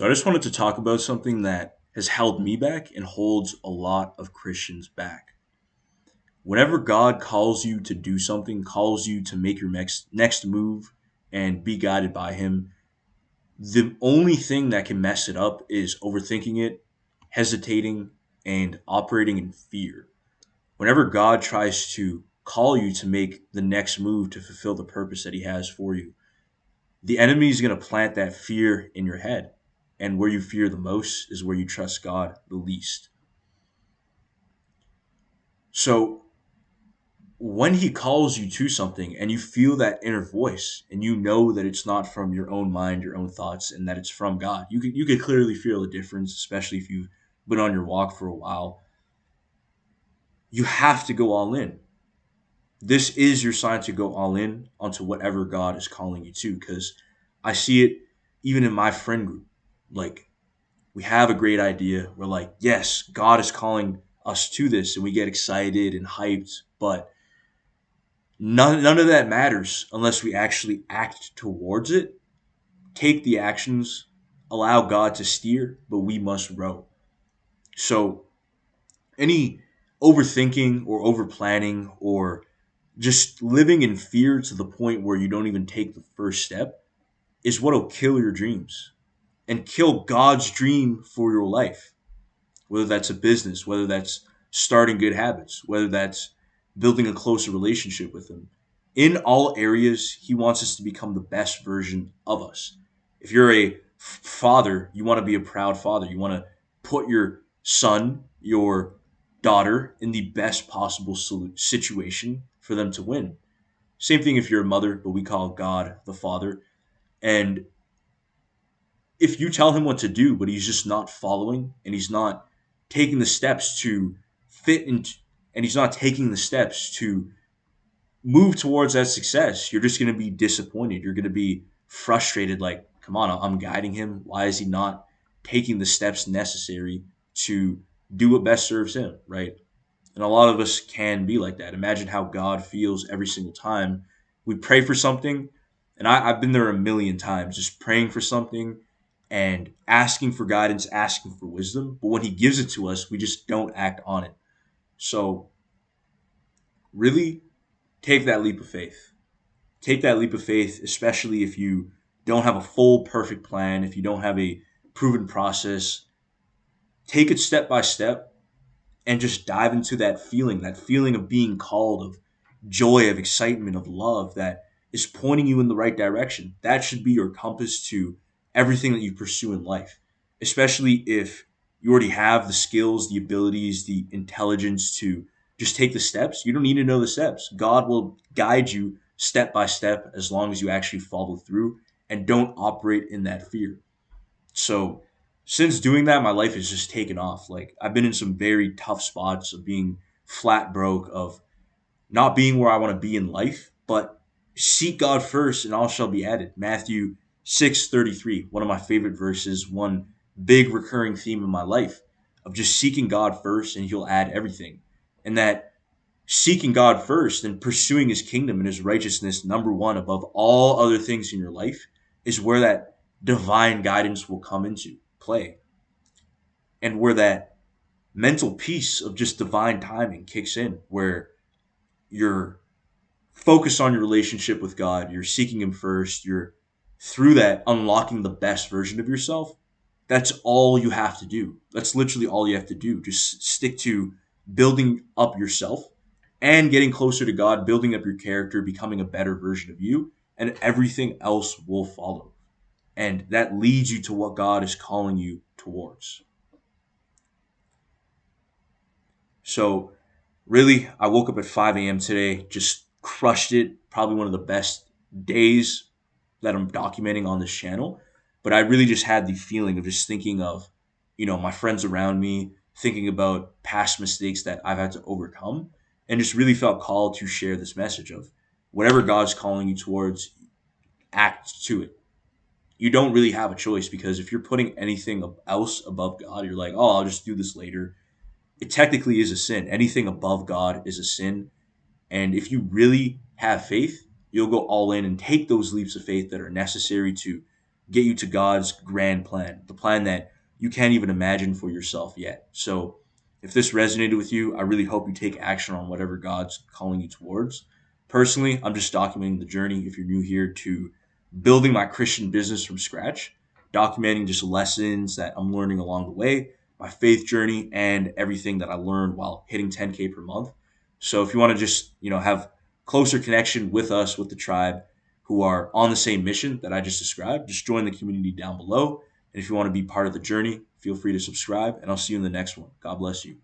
So I just wanted to talk about something that has held me back and holds a lot of Christians back. Whenever God calls you to do something, calls you to make your next move and be guided by him, the only thing that can mess it up is overthinking it, hesitating, and operating in fear. Whenever God tries to call you to make the next move to fulfill the purpose that he has for you, the enemy is going to plant that fear in your head. And where you fear the most is where you trust God the least. So when he calls you to something and you feel that inner voice and you know that it's not from your own mind, your own thoughts, and that it's from God, you could clearly feel the difference, especially if you've been on your walk for a while. You have to go all in. This is your sign to go all in onto whatever God is calling you to. Because I see it even in my friend group. Like, we have a great idea. We're like, yes, God is calling us to this, and we get excited and hyped. But none of that matters unless we actually act towards it, take the actions, allow God to steer, but we must row. So, any overthinking or over planning or just living in fear to the point where you don't even take the first step is what'll kill your dreams and kill God's dream for your life. Whether that's a business, whether that's starting good habits, whether that's building a closer relationship with Him. In all areas, He wants us to become the best version of us. If you're a father, you want to be a proud father. You want to put your son, your daughter in the best possible situation for them to win. Same thing if you're a mother, but we call God the Father. And if you tell him what to do, but he's just not following and he's not taking the steps to fit in, and he's not taking the steps to move towards that success, you're just going to be disappointed. You're going to be frustrated. Like, come on, I'm guiding him. Why is he not taking the steps necessary to do what best serves him, right? And a lot of us can be like that. Imagine how God feels every single time we pray for something. And I've been there a million times, just praying for something and asking for guidance, asking for wisdom. But when He gives it to us, we just don't act on it. So, really take that leap of faith. Take that leap of faith, especially if you don't have a full, perfect plan, if you don't have a proven process. Take it step by step and just dive into that feeling of being called, of joy, of excitement, of love that is pointing you in the right direction. That should be your compass to everything that you pursue in life, especially if you already have the skills, the abilities, the intelligence to just take the steps. You don't need to know the steps. God will guide you step by step as long as you actually follow through and don't operate in that fear. So since doing that, my life has just taken off. Like, I've been in some very tough spots of being flat broke, of not being where I want to be in life, but seek God first and all shall be added. Matthew 6:33, one of my favorite verses, one big recurring theme in my life of just seeking God first and he'll add everything. And that seeking God first and pursuing his kingdom and his righteousness number one above all other things in your life is where that divine guidance will come into play, and where that mental peace of just divine timing kicks in, where you're focused on your relationship with God, you're seeking him first, you're through that unlocking the best version of yourself. That's all you have to do. That's literally all you have to do. Just stick to building up yourself and getting closer to God, building up your character, becoming a better version of you, and everything else will follow. And that leads you to what God is calling you towards. So, really, I woke up at 5 a.m. today, just crushed it. Probably one of the best days that I'm documenting on this channel. But I really just had the feeling of just thinking of, my friends around me, thinking about past mistakes that I've had to overcome, and just really felt called to share this message of whatever God's calling you towards, act to it. You don't really have a choice, because if you're putting anything else above God, you're like, oh, I'll just do this later. It technically is a sin. Anything above God is a sin. And if you really have faith, you'll go all in and take those leaps of faith that are necessary to get you to God's grand plan, the plan that you can't even imagine for yourself yet. So if this resonated with you, I really hope you take action on whatever God's calling you towards. Personally, I'm just documenting the journey, if you're new here, to building my Christian business from scratch, documenting just lessons that I'm learning along the way, my faith journey, and everything that I learned while hitting 10K per month. So if you want to just, have closer connection with us, with the tribe who are on the same mission that I just described, just join the community down below. And if you want to be part of the journey, feel free to subscribe, and I'll see you in the next one. God bless you.